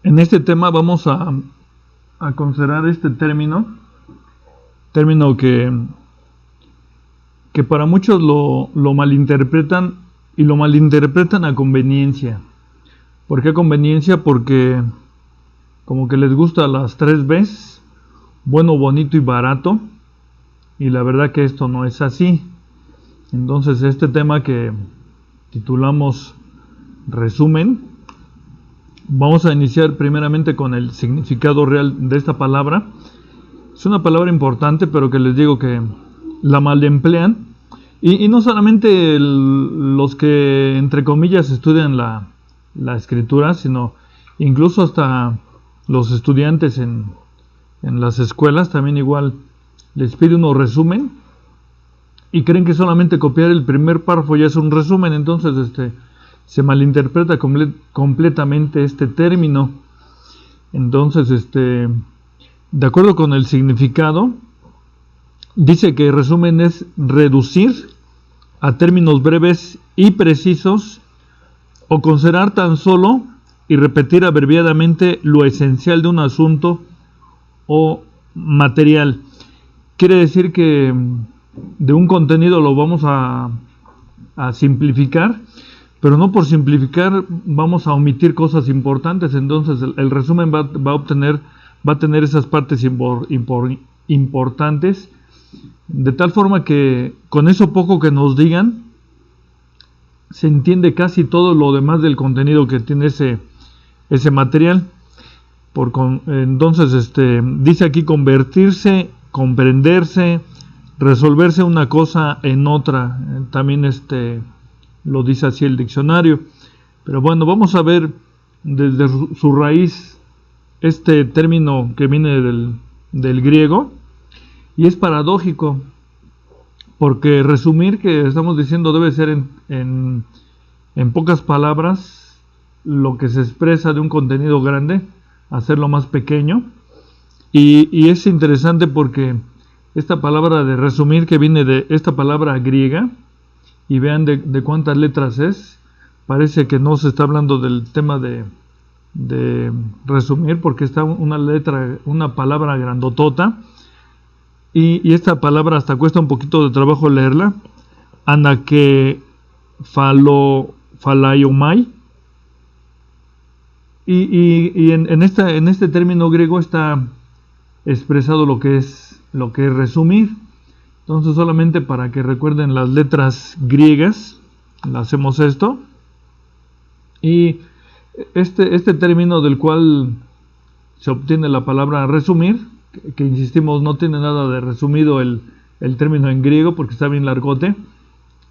En este tema vamos a considerar este término que para muchos lo malinterpretan, y lo malinterpretan a conveniencia. ¿Por qué conveniencia? Porque como que les gusta las 3 Bs: bueno, bonito y barato, y la verdad que esto no es así. Entonces este tema que titulamos resumen, vamos a iniciar primeramente con el significado real de esta palabra. Es una palabra importante, pero que les digo que la malemplean, y no solamente los que entre comillas estudian la escritura, sino incluso hasta los estudiantes en las escuelas también igual les pide uno resumen, y creen que solamente copiar el primer párrafo ya es un resumen. Entonces se malinterpreta completamente este término. Entonces de acuerdo con el significado, dice que resumen es reducir a términos breves y precisos, o considerar tan solo y repetir abreviadamente lo esencial de un asunto o material. Quiere decir que de un contenido lo vamos a simplificar, pero no por simplificar vamos a omitir cosas importantes. Entonces el resumen va a tener esas partes importantes, de tal forma que con eso poco que nos digan se entiende casi todo lo demás del contenido que tiene ese material. Entonces dice aquí convertirse, comprenderse, resolverse una cosa en otra. También lo dice así el diccionario. Pero bueno, vamos a ver desde su raíz este término que viene del griego, y es paradójico, porque resumir, que estamos diciendo, debe ser en pocas palabras lo que se expresa de un contenido grande, hacerlo más pequeño. Y es interesante porque esta palabra de resumir, que viene de esta palabra griega, y vean de cuántas letras es, parece que no se está hablando del tema de resumir, porque está una palabra grandotota, y esta palabra hasta cuesta un poquito de trabajo leerla: anakephalaiomai. Y en este término griego está expresado lo que es resumir. Entonces, solamente para que recuerden las letras griegas, hacemos esto. Y este término del cual se obtiene la palabra resumir, que insistimos, no tiene nada de resumido el término en griego, porque está bien largote,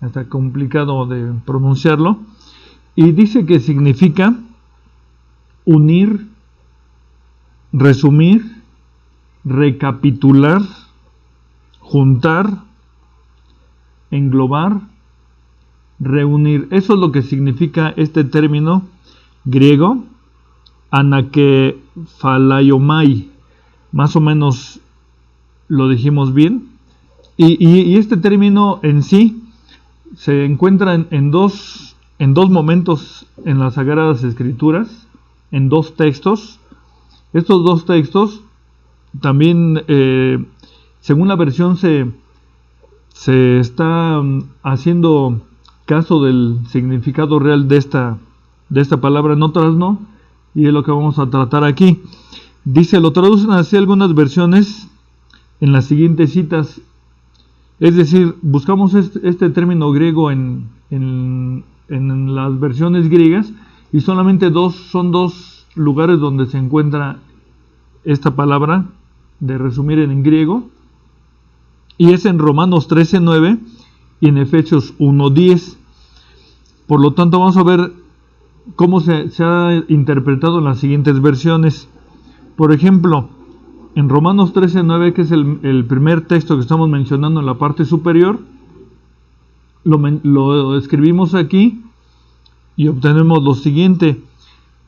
está complicado de pronunciarlo, y dice que significa unir, resumir, recapitular, juntar, englobar, reunir. Eso es lo que significa este término griego, anakephalaiomai. Más o menos lo dijimos bien. Y este término en sí se encuentra en dos momentos en las Sagradas Escrituras, en 2 textos. Estos 2 textos también, según la versión, se está haciendo caso del significado real de esta palabra, en otras no, y es lo que vamos a tratar aquí. Dice, lo traducen así algunas versiones en las siguientes citas. Es decir, buscamos este término griego en las versiones griegas, y solamente son dos lugares donde se encuentra esta palabra de resumir en griego, y es en Romanos 13:9 y en Efesios 1:10. Por lo tanto, vamos a ver cómo se ha interpretado en las siguientes versiones. Por ejemplo, en Romanos 13:9, que es el primer texto que estamos mencionando en la parte superior, lo escribimos aquí y obtenemos lo siguiente,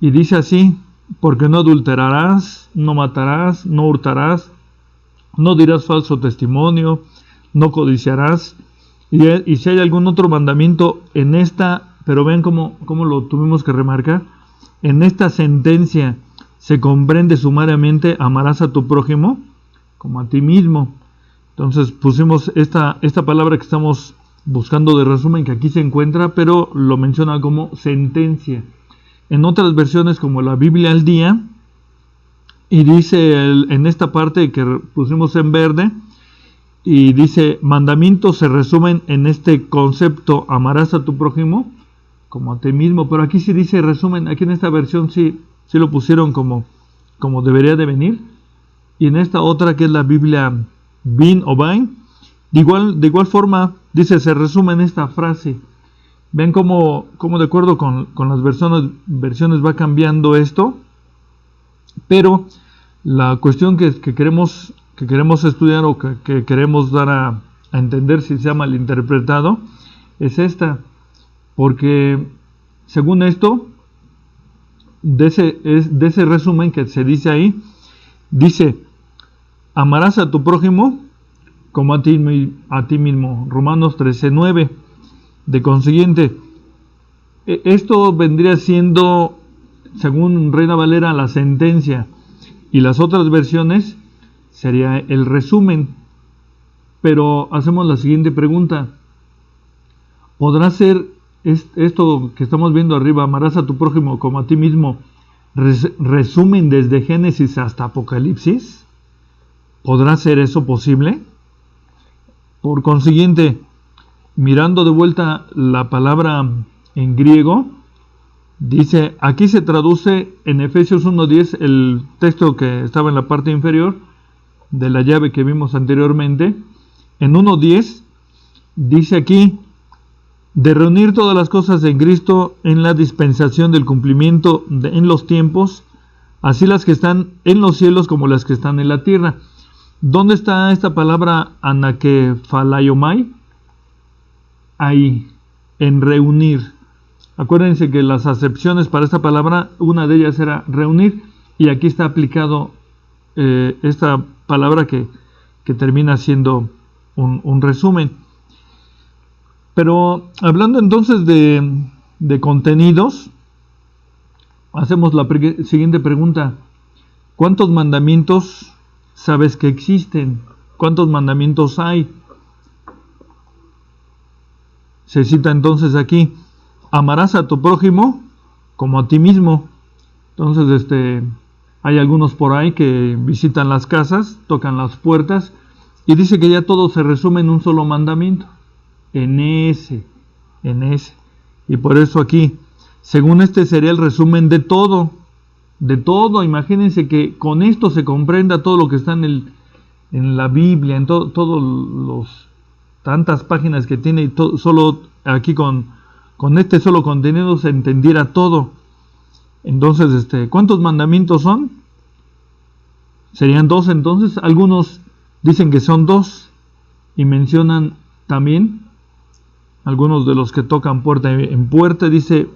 y dice así: porque no adulterarás, no matarás, no hurtarás, no dirás falso testimonio, no codiciarás. Y si hay algún otro mandamiento en esta, pero vean cómo lo tuvimos que remarcar, en esta sentencia se comprende sumariamente: amarás a tu prójimo como a ti mismo. Entonces pusimos esta palabra que estamos buscando de resumen, que aquí se encuentra, pero lo menciona como sentencia. En otras versiones, como la Biblia al día, y dice en esta parte que pusimos en verde, y dice: mandamientos se resumen en este concepto: amarás a tu prójimo como a ti mismo. Pero aquí sí dice resumen, aquí en esta versión sí lo pusieron como debería de venir. Y en esta otra, que es la Biblia Bin o Bain, de igual forma dice: se resume en esta frase. Ven cómo de acuerdo con las versiones va cambiando esto. Pero la cuestión que queremos estudiar, o que queremos dar a entender si se ha malinterpretado, es esta. Porque según esto, de ese resumen que se dice ahí, dice: amarás a tu prójimo como a ti mismo. Romanos 13:9. De consiguiente, esto vendría siendo, según Reina Valera, la sentencia, y las otras versiones sería el resumen. Pero hacemos la siguiente pregunta: ¿podrá ser esto que estamos viendo arriba, amarás a tu prójimo como a ti mismo, resumen desde Génesis hasta Apocalipsis? ¿Podrá ser eso posible? Por consiguiente, mirando de vuelta la palabra en griego, dice, aquí se traduce en Efesios 1:10, el texto que estaba en la parte inferior de la llave que vimos anteriormente. En 1:10 dice aquí: de reunir todas las cosas en Cristo en la dispensación del cumplimiento en los tiempos, así las que están en los cielos como las que están en la tierra. ¿Dónde está esta palabra anakephalayomai? Ahí, en reunir. Acuérdense que las acepciones para esta palabra, una de ellas era reunir, y aquí está aplicado esta palabra que termina siendo un resumen. Pero hablando entonces de contenidos, hacemos la siguiente pregunta: ¿cuántos mandamientos sabes que existen? ¿Cuántos mandamientos hay? Se cita entonces aquí: amarás a tu prójimo como a ti mismo. Entonces hay algunos por ahí que visitan las casas, tocan las puertas, y dice que ya todo se resume en un solo mandamiento, en ese. Y por eso aquí, según sería el resumen de todo. Imagínense que con esto se comprenda todo lo que está en la Biblia, en todos los tantas páginas que tiene, y solo aquí con este solo contenido se entendiera todo. Entonces, ¿cuántos mandamientos son? Serían 2 entonces. Algunos dicen que son 2, y mencionan también algunos de los que tocan puerta en puerta. Dice: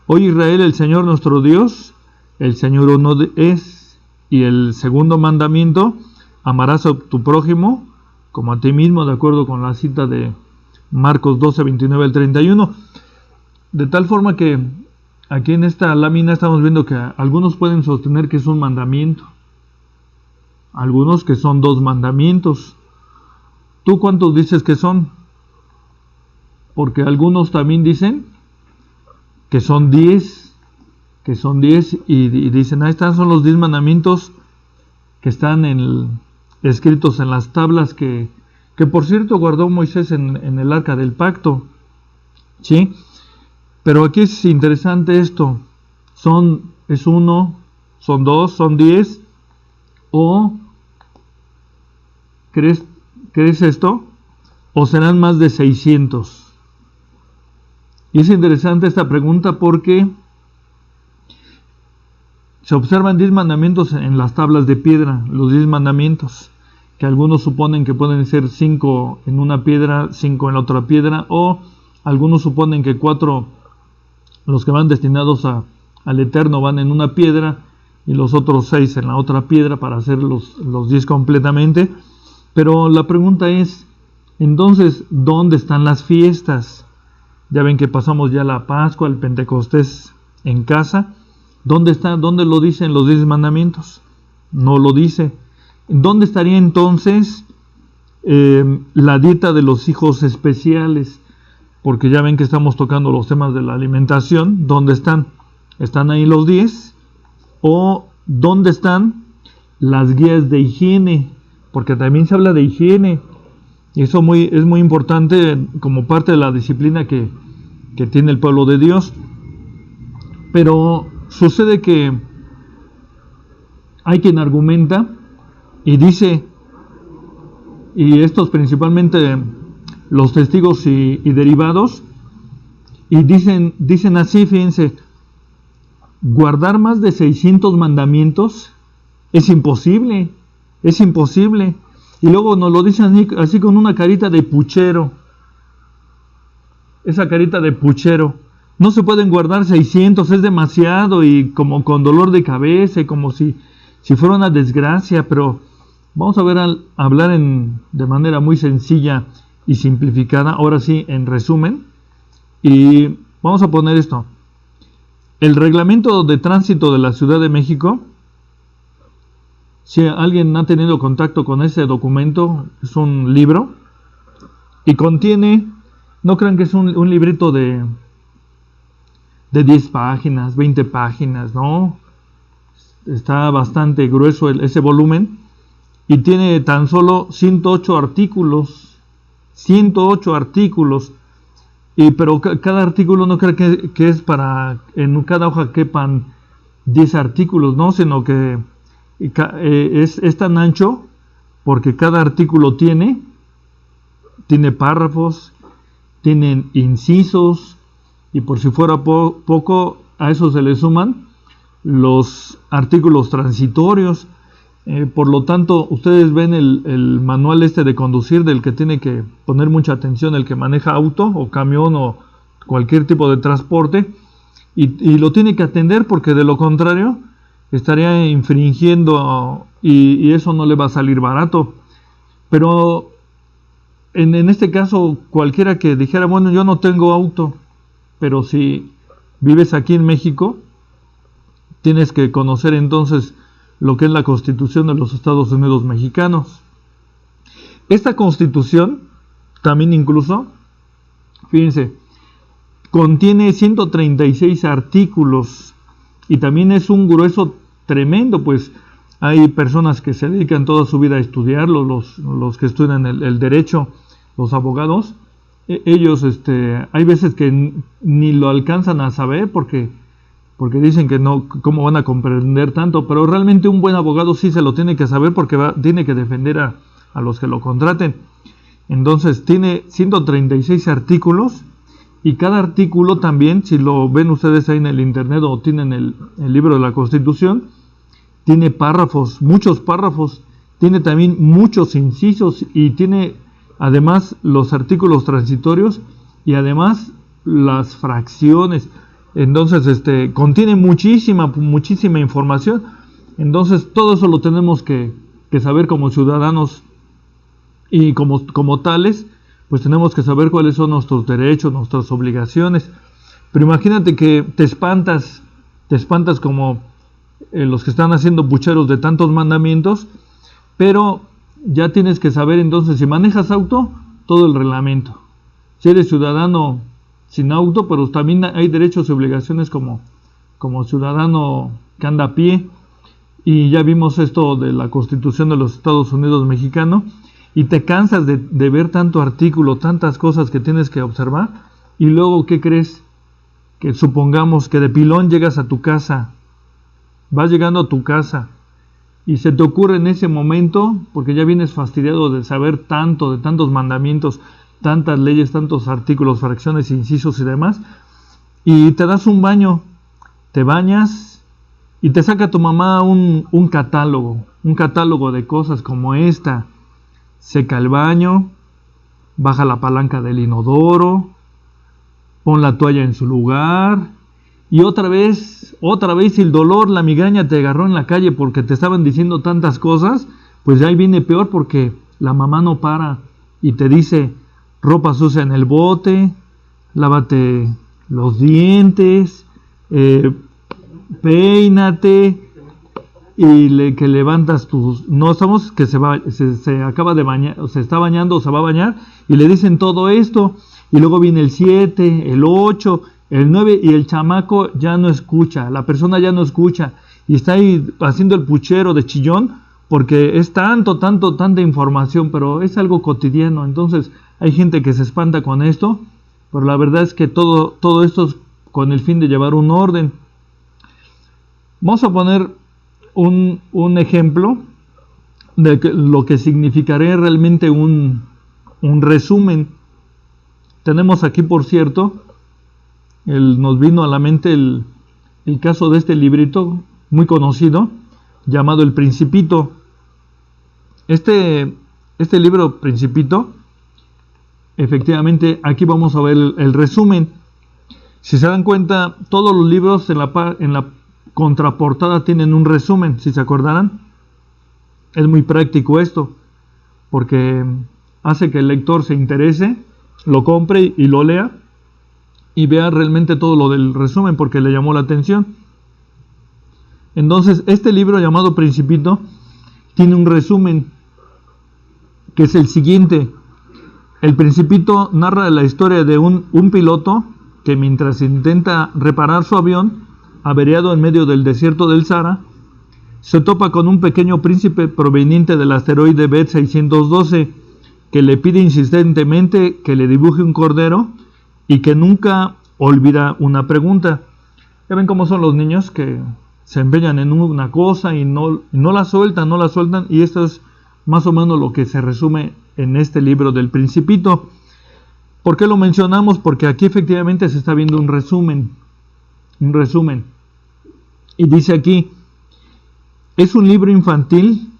oye Israel, el Señor nuestro Dios, el Señor uno es. Y el segundo mandamiento: amarás a tu prójimo como a ti mismo, de acuerdo con la cita de Marcos 12, 29 al 31. De tal forma que aquí en esta lámina estamos viendo que algunos pueden sostener que es un mandamiento, algunos que son 2 mandamientos. ¿Tú cuántos dices que son? Porque algunos también dicen que son 10, y dicen: ahí están, son los 10 mandamientos que están escritos en las tablas que por cierto guardó Moisés en el arca del pacto. ¿Sí? Pero aquí es interesante esto: es 1, son 2, son 10, o ¿crees esto? ¿O serán más de 600? Y es interesante esta pregunta porque se observan 10 mandamientos en las tablas de piedra, los 10 mandamientos, que algunos suponen que pueden ser 5 en una piedra, 5 en la otra piedra, o algunos suponen que 4, los que van destinados al eterno, van en una piedra, y los otros 6 en la otra piedra, para hacer los 10 completamente. Pero la pregunta es, entonces, ¿dónde están las fiestas? Ya ven que pasamos ya la Pascua, el Pentecostés en casa, ¿Dónde está? ¿Dónde lo dicen los 10 mandamientos? No lo dice. ¿Dónde estaría entonces la dieta de los hijos especiales? Porque ya ven que estamos tocando los temas de la alimentación. ¿Dónde están? ¿Están ahí los 10? ¿O dónde están las guías de higiene? Porque también se habla de higiene. Y eso es muy importante como parte de la disciplina que tiene el pueblo de Dios. Pero sucede que hay quien argumenta y dice, y estos principalmente los testigos y derivados, y dicen así, fíjense, guardar más de 600 mandamientos es imposible, es imposible. Y luego nos lo dicen así con una carita de puchero, esa carita de puchero. No se pueden guardar 600, es demasiado, y como con dolor de cabeza, y como si fuera una desgracia. Pero vamos a hablar de manera muy sencilla y simplificada, ahora sí, en resumen. Y vamos a poner esto. El reglamento de tránsito de la Ciudad de México, si alguien ha tenido contacto con ese documento, es un libro, y contiene, no crean que es un librito de 10 páginas, 20 páginas, ¿no? Está bastante grueso ese volumen, y tiene tan solo 108 artículos, 108 artículos, pero cada artículo no creo que es para, en cada hoja quepan 10 artículos, ¿no? Sino que es tan ancho porque cada artículo tiene párrafos, tienen incisos, y por si fuera poco, a eso se le suman los artículos transitorios. Por lo tanto, ustedes ven el manual de conducir, del que tiene que poner mucha atención el que maneja auto o camión o cualquier tipo de transporte, y lo tiene que atender, porque de lo contrario estaría infringiendo, y eso no le va a salir barato. Pero en este caso, cualquiera que dijera, bueno, yo no tengo auto, pero si vives aquí en México, tienes que conocer entonces lo que es la Constitución de los Estados Unidos mexicanos. Esta Constitución también incluso, fíjense, contiene 136 artículos, y también es un grueso tremendo, pues hay personas que se dedican toda su vida a estudiarlo, los que estudian el derecho, los abogados. Ellos hay veces que ni lo alcanzan a saber porque dicen que no, cómo van a comprender tanto, pero realmente un buen abogado sí se lo tiene que saber, porque tiene que defender a los que lo contraten. Entonces tiene 136 artículos, y cada artículo también, si lo ven ustedes ahí en el internet o tienen el libro de la Constitución, tiene párrafos, muchos párrafos, tiene también muchos incisos, y tiene además los artículos transitorios, y además las fracciones. Entonces contiene muchísima información. Entonces todo eso lo tenemos que saber como ciudadanos, y como tales, pues tenemos que saber cuáles son nuestros derechos, nuestras obligaciones. Pero imagínate que te espantas como los que están haciendo pucheros de tantos mandamientos, pero ya tienes que saber entonces, si manejas auto, todo el reglamento. Si eres ciudadano sin auto, pero también hay derechos y obligaciones como ciudadano que anda a pie. Y ya vimos esto de la Constitución de los Estados Unidos mexicanos, y te cansas de ver tanto artículo, tantas cosas que tienes que observar, y luego, ¿qué crees? Que supongamos que de pilón llegas a tu casa, vas llegando a tu casa, y se te ocurre en ese momento, porque ya vienes fastidiado de saber tanto, de tantos mandamientos, tantas leyes, tantos artículos, fracciones, incisos y demás, y te das un baño, te bañas, y te saca tu mamá un catálogo de cosas como esta: seca el baño, baja la palanca del inodoro, pon la toalla en su lugar. Y otra vez el dolor, la migraña te agarró en la calle porque te estaban diciendo tantas cosas, pues ya ahí viene peor, porque la mamá no para y te dice: ropa sucia en el bote, lávate los dientes, peínate, y que levantas tus... No estamos que se acaba de bañar, o se está bañando o se va a bañar, y le dicen todo esto, y luego viene el 7, el 8, el 9, y el chamaco ya no escucha, la persona ya no escucha, y está ahí haciendo el puchero de chillón, porque es tanta información, pero es algo cotidiano. Entonces hay gente que se espanta con esto, pero la verdad es que todo esto es con el fin de llevar un orden. Vamos a poner un ejemplo de lo que significaría realmente un resumen. Tenemos aquí, por cierto, nos vino a la mente el caso de este librito muy conocido llamado El Principito. Este libro Principito, efectivamente, aquí vamos a ver el resumen. Si se dan cuenta, todos los libros en la contraportada tienen un resumen, si se acordarán. Es muy práctico esto, porque hace que el lector se interese, lo compre y lo lea, y vea realmente todo lo del resumen, porque le llamó la atención. Entonces, este libro llamado Principito tiene un resumen, que es el siguiente. El Principito narra la historia de un piloto que, mientras intenta reparar su avión averiado en medio del desierto del Sahara, se topa con un pequeño príncipe proveniente del asteroide B612, que le pide insistentemente que le dibuje un cordero y que nunca olvida una pregunta. Ya ven cómo son los niños, que se empeñan en una cosa y no la sueltan, y esto es más o menos lo que se resume en este libro del Principito. ¿Por qué lo mencionamos? Porque aquí efectivamente se está viendo un resumen. Y dice aquí: es un libro infantil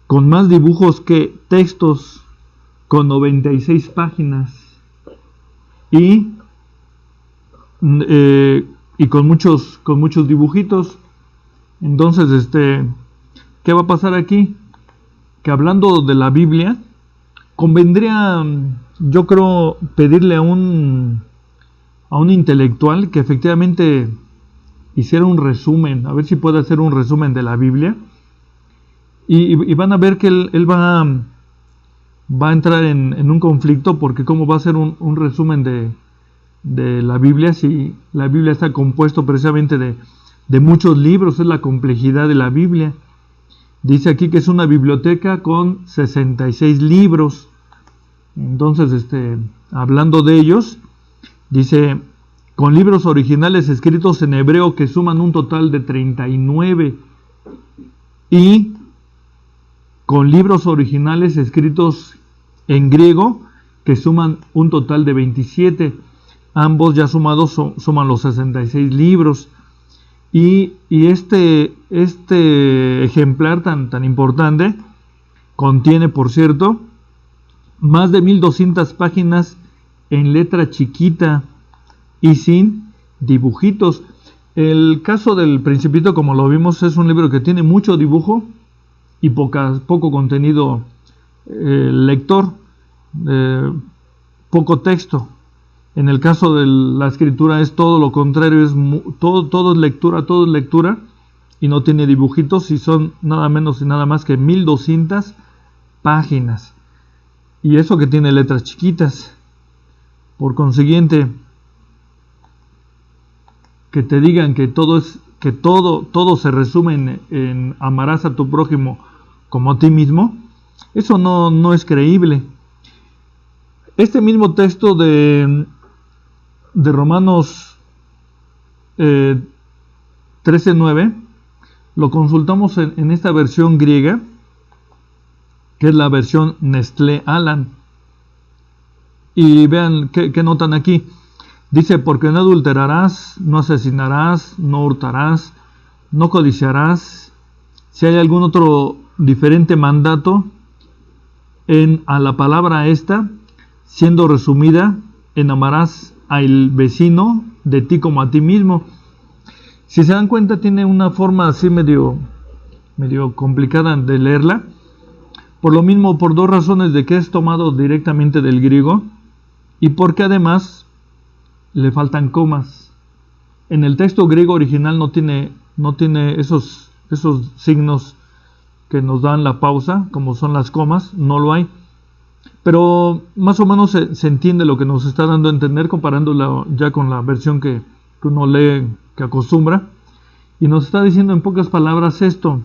con más dibujos que textos, con 96 páginas y con muchos dibujitos. Entonces, ¿qué va a pasar aquí? Que hablando de la Biblia, convendría, yo creo, pedirle a un intelectual que efectivamente hiciera un resumen, a ver si puede hacer un resumen de la Biblia, y van a ver que él va a entrar en un conflicto, porque cómo va a ser un resumen de la Biblia si la Biblia está compuesto precisamente de muchos libros. Es la complejidad de la Biblia. Dice aquí que es una biblioteca con 66 libros. Entonces, hablando de ellos, dice: con libros originales escritos en hebreo que suman un total de 39, y con libros originales escritos en griego que suman un total de 27. Ambos ya sumados suman los 66 libros. Y este ejemplar tan importante contiene, por cierto, más de 1200 páginas en letra chiquita y sin dibujitos. El caso del Principito, como lo vimos, es un libro que tiene mucho dibujo y poco contenido lector, poco texto. En el caso de la escritura es todo lo contrario, todo es lectura, y no tiene dibujitos, y son nada menos y nada más que 1200 páginas. Y eso que tiene letras chiquitas. Por consiguiente, que te digan que todo se resume en amarás a tu prójimo como a ti mismo, eso no es creíble. Este mismo texto de Romanos 13:9 lo consultamos en esta versión griega, que es la versión Nestlé Aland. Y vean qué notan aquí. Dice: porque no adulterarás, no asesinarás, no hurtarás, no codiciarás. Si hay algún otro diferente mandato a la palabra esta, siendo resumida en amarás al vecino de ti como a ti mismo. Si se dan cuenta, tiene una forma así medio complicada de leerla. Por lo mismo, por dos razones: de que es tomado directamente del griego, y porque además le faltan comas. En el texto griego original no tiene esos signos que nos dan la pausa, como son las comas, no lo hay. Pero más o menos se entiende lo que nos está dando a entender comparándola ya con la versión que uno lee, que acostumbra. Y nos está diciendo en pocas palabras esto.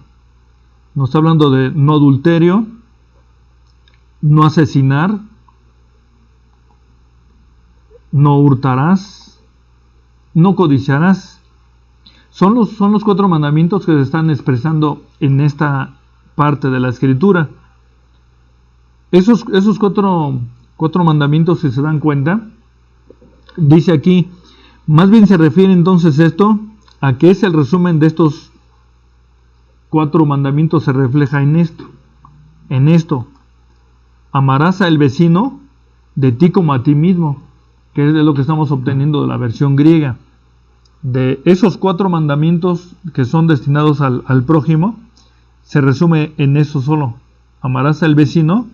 Nos está hablando de no adulterio, no asesinar, no hurtarás, no codiciarás. Son los 4 mandamientos que se están expresando en esta parte de la escritura. Esos 4 mandamientos, si se dan cuenta, dice aquí, más bien se refiere entonces esto a que es el resumen de estos 4 mandamientos, se refleja en esto. Amarás al vecino de ti como a ti mismo, que es de lo que estamos obteniendo de la versión griega. De esos 4 mandamientos que son destinados al prójimo, se resume en eso solo. Amarás al vecino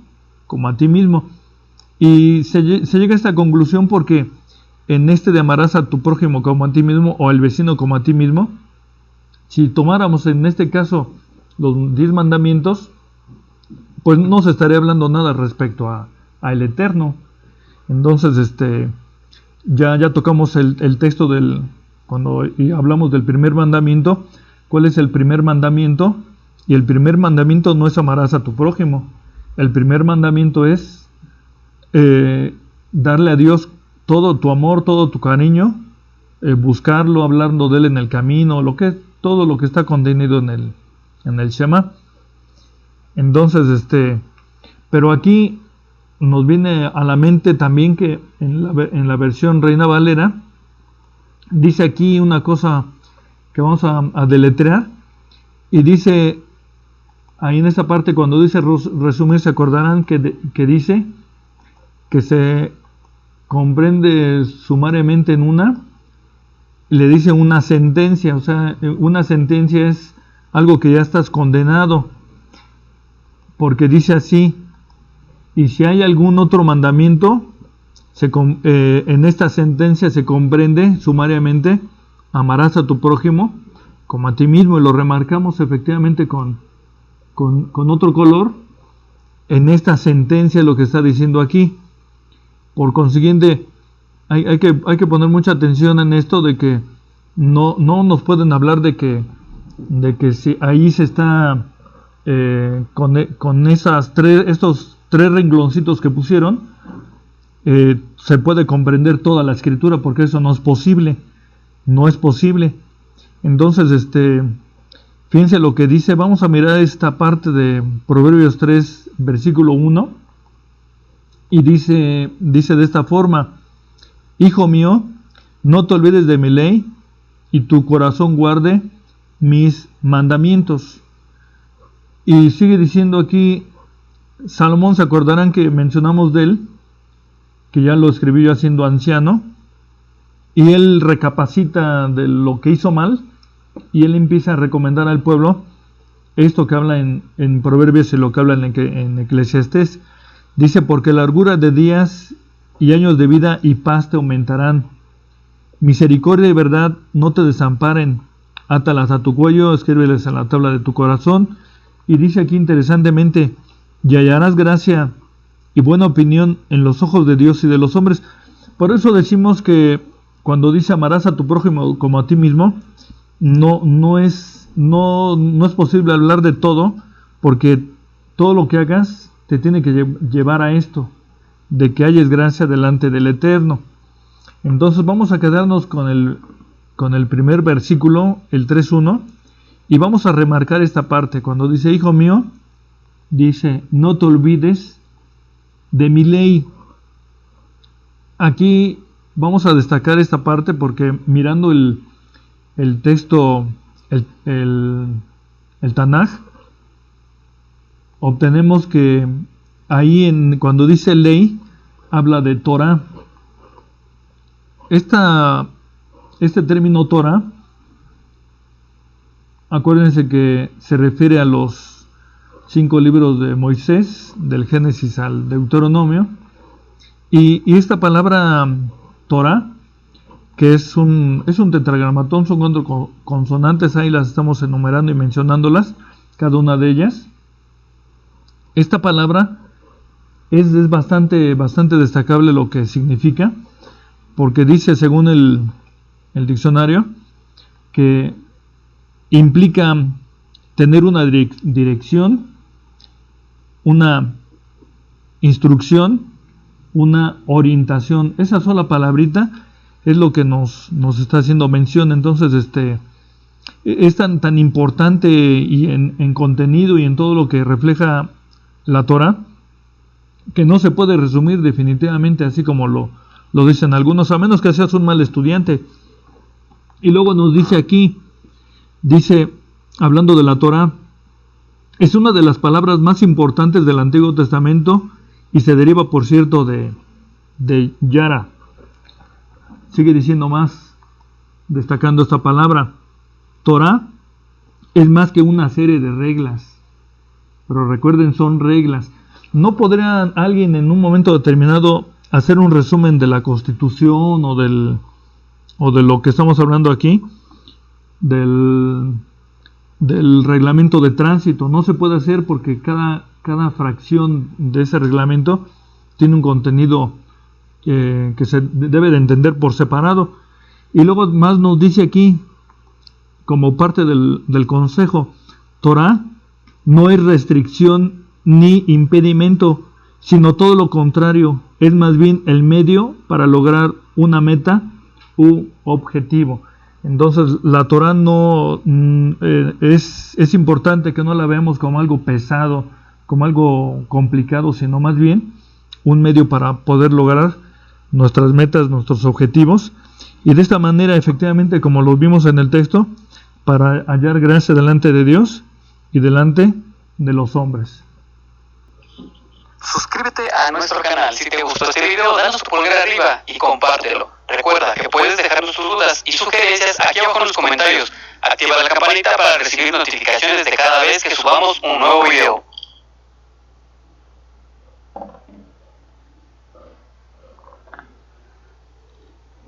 como a ti mismo. Y se llega a esta conclusión porque en este de amarás a tu prójimo como a ti mismo o al vecino como a ti mismo, si tomáramos en este caso los 10 mandamientos, pues no se estaría hablando nada respecto a el Eterno. Entonces ya tocamos el texto cuando hablamos del primer mandamiento. ¿Cuál es el primer mandamiento? Y el primer mandamiento no es amarás a tu prójimo. El primer mandamiento es darle a Dios todo tu amor, todo tu cariño, buscarlo, hablando de él en el camino, todo lo que está contenido en el Shema. Entonces, pero aquí nos viene a la mente también que en la versión Reina Valera dice aquí una cosa que vamos a deletrear, y dice ahí en esa parte, cuando dice resumir, se acordarán que dice que se comprende sumariamente en una, le dice una sentencia. O sea, una sentencia es algo que ya estás condenado, porque dice así: y si hay algún otro mandamiento, en esta sentencia se comprende sumariamente, amarás a tu prójimo como a ti mismo. Y lo remarcamos efectivamente con otro color en esta sentencia, lo que está diciendo aquí. Por consiguiente, hay que poner mucha atención en esto, de que no nos pueden hablar de que si ahí se está con estos 3 rengloncitos que pusieron, se puede comprender toda la escritura, porque eso no es posible. Entonces, fíjense lo que dice. Vamos a mirar esta parte de Proverbios 3, versículo 1, y dice de esta forma: hijo mío, no te olvides de mi ley, y tu corazón guarde mis mandamientos. Y sigue diciendo aquí Salomón. Se acordarán que mencionamos de él, que ya lo escribió ya siendo anciano, y él recapacita de lo que hizo mal, y él empieza a recomendar al pueblo esto que habla en Proverbios y lo que habla en Eclesiastés. Dice: porque largura de días y años de vida y paz te aumentarán. Misericordia y verdad no te desamparen. Átalas a tu cuello, escríbeles en la tabla de tu corazón. Y dice aquí interesantemente: y hallarás gracia y buena opinión en los ojos de Dios y de los hombres. Por eso decimos que cuando dice amarás a tu prójimo como a ti mismo, no es posible hablar de todo, porque todo lo que hagas te tiene que llevar a esto, de que halles gracia delante del Eterno. Entonces vamos a quedarnos con el primer versículo, el 3.1, y vamos a remarcar esta parte. Cuando dice hijo mío, dice: no te olvides de mi ley. Aquí vamos a destacar esta parte, porque mirando el texto, el Tanaj, obtenemos que ahí cuando dice ley, habla de Torah. Este término Torah, acuérdense que se refiere a los 5 libros de Moisés, del Génesis al Deuteronomio, y esta palabra Torah que es un tetragramatón, son 4 consonantes, ahí las estamos enumerando y mencionándolas, cada una de ellas. Esta palabra es bastante destacable lo que significa, porque dice, según el diccionario, que implica tener una dirección, una instrucción, una orientación. Esa sola palabrita es lo que nos está haciendo mención. Entonces, es tan importante y en contenido y en todo lo que refleja la Torah, que no se puede resumir definitivamente así como lo dicen algunos, a menos que seas un mal estudiante. Y luego nos dice aquí, hablando de la Torah, es una de las palabras más importantes del Antiguo Testamento y se deriva, por cierto, de Yara. Sigue diciendo más, destacando esta palabra. Torah es más que una serie de reglas, pero recuerden, son reglas. No podría alguien en un momento determinado hacer un resumen de la Constitución o de lo que estamos hablando aquí, del reglamento de tránsito. No se puede hacer porque cada fracción de ese reglamento tiene un contenido que se debe de entender por separado. Y luego más nos dice aquí, como parte del consejo, Torah no es restricción ni impedimento, sino todo lo contrario, es más bien el medio para lograr una meta u objetivo. Entonces la Torah no es importante que no la veamos como algo pesado, como algo complicado, sino más bien un medio para poder lograr nuestras metas, nuestros objetivos, y de esta manera, efectivamente, como lo vimos en el texto, para hallar gracia delante de Dios y delante de los hombres. Suscríbete a nuestro canal. Si te gustó este video, danos tu pulgar arriba y compártelo. Recuerda que puedes dejarnos tus dudas y sugerencias aquí abajo en los comentarios. Activa la campanita para recibir notificaciones de cada vez que subamos un nuevo video.